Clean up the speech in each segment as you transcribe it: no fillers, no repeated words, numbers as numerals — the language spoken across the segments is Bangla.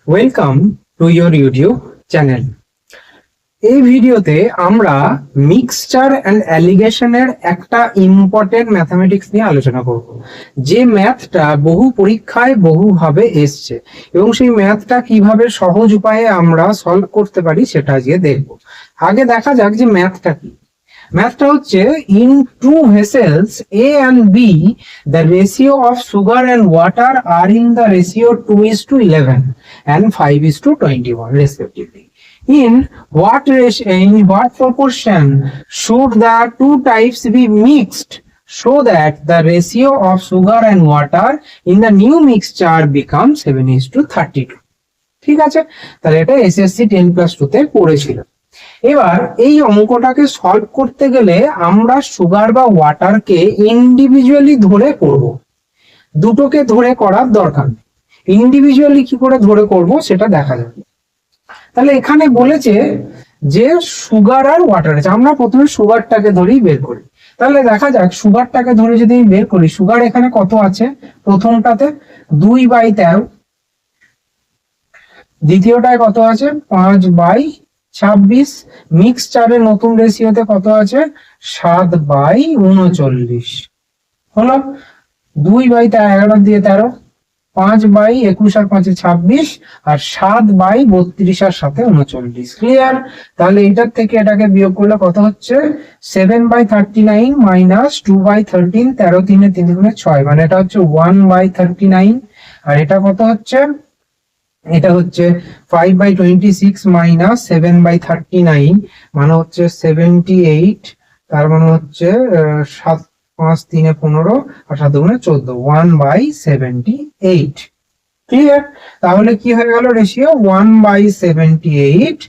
Welcome to your YouTube channel. এই ভিডিওতে আমরা মিক্সচার অ্যান্ড অ্যালিগেশনের একটা ইম্পর্টেন্ট ম্যাথমেটিক্স নিয়ে আলোচনা করব, যে ম্যাথটা বহু পরীক্ষায় বহুভাবে এসছে এবং সেই ম্যাথটা কিভাবে সহজ উপায়ে আমরা সলভ করতে পারি সেটা আজকে দেখব। আগে দেখা যাক যে ম্যাথটা কি। ম্যাথটা হচ্ছে, in two vessels A and B the ratio of sugar and water আর in the ratio 2:11 and 5:21 respectively. In what proportion should the two types be mixed so that the ratio of sugar and water in the new mixture becomes 7:32? ঠিক আছে, তাহলে এটা এসএসসি 10+2 তে পড়েছিল। এবার এই অঙ্কটাকে সলভ করতে গেলে আমরা সুগার বা ওয়াটারকে ইন্ডিভিজুয়ালি ধরে করব, দুটোকে ধরে করার দরকার নেই। ইন্ডিভিজুয়ালি কি করে ধরে করব সেটা দেখা যাবে। তাহলে এখানে বলেছে যে সুগার আর ওয়াটার আছে, আমরা প্রথমে সুগারটাকে ধরেই বের করি। তাহলে দেখা যাক, সুগারটাকে ধরে যদি আমি বের করি, সুগার এখানে কত আছে? প্রথমটাতে 2/13, দ্বিতীয়টায় কত আছে? 5/26, মিক্সচারের নতুন রেশিওতে কত আছে? 7/39 হলো। 2/11 দিয়ে 13, 5/21 আর 5 26, আর 7/32 আর সাথে 39। ক্লিয়ার? তাহলে এটার থেকে এটাকে বিয়োগ করলে কত হচ্ছে? 7/39 মাইনাস 2/13, 13 3 3 গুণে 6, মানে এটা হচ্ছে 1/39। আর এটা কত হচ্ছে? এটা হচ্ছে 5/26 মাইনাস 7/39, মানে হচ্ছে 78, তার মানে হচ্ছে 7 5 3 15 আর 7 গুণে 14, 1/78। ক্লিয়ার? তাহলে কি হয়ে গেল রেশিও? 1/78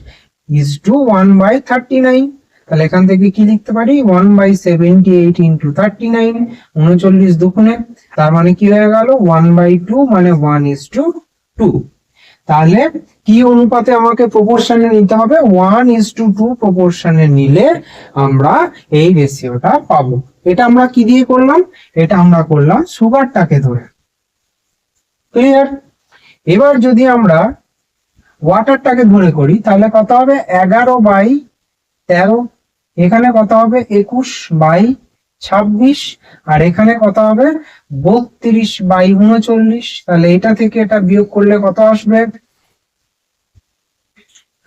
is two 1/39। তাহলে এখান থেকে কি লিখতে পারি? 1/78 ইন্টু 39, 39 দুগুণে, তার মানে কি হয়ে গেল? 1/2, মানে 1:2। তাহলে কি অনুপাতে আমাকে প্রপোর্শনে নিতে হবে? 1:2 প্রপোর্শনে নিলে আমরা এই রেশিওটা পাবো। এটা আমরা কি দিয়ে করলাম? এটা আমরা করলাম সুগারটাকে ধরে। ক্লিয়ার? এবার যদি আমরা ওয়াটারটাকে ধরে করি তাহলে কত হবে? 11/13, এখানে কত হবে? 21/26, আর এখানে কত হবে? 32/39। তাহলে এটা থেকে এটা বিয়োগ করলে কত আসবে?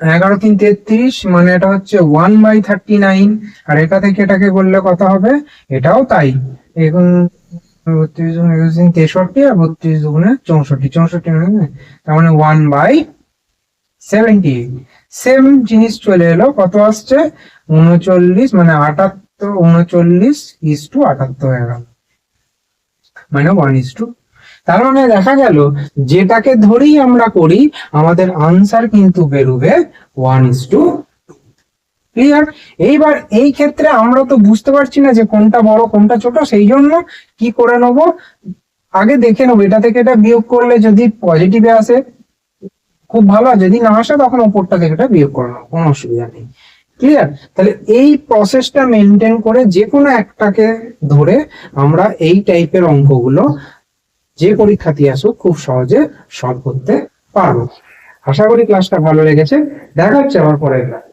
11 3 33, মানে এটা হচ্ছে 1/39। আর এটা থেকে এটাকে করলে কত হবে? এটাও তাই, এখন 32 63 আর 32 দুগুণে 64, 64 তার মানে 1/78। সেম জিনিস চলে এলো, কত আসছে? 39, মানে 78, 39:78 হয়ে গেল, মানে 1:2। তার মানে দেখা গেল যেটাকে ধরেই আমরা করি আমাদের আনসার কিন্তু বেরোবে 1:2। ক্লিয়ার? এইবার এই ক্ষেত্রে আমরা তো বুঝতে পারছি না যে কোনটা বড় কোনটা ছোট, সেই জন্য কি করে নেব, আগে দেখে নেবো এটা থেকে এটা বিয়োগ করলে যদি পজিটিভে আসে খুব ভালো, যদি না আসে তখন ওপরটা থেকে এটা বিয়োগ করে নেবো, কোনো অসুবিধা নেই। ক্লিয়ার? তাহলে এই প্রসেসটা মেনটেন করে যে কোনো একটাকে ধরে আমরা এই টাইপের অঙ্কগুলো যে পরীক্ষাতে আসুক খুব সহজে সলভ করতে পারবো। আশা করি ক্লাসটা ভালো লেগেছে। দেখা হচ্ছে আবার পরের ক্লাস।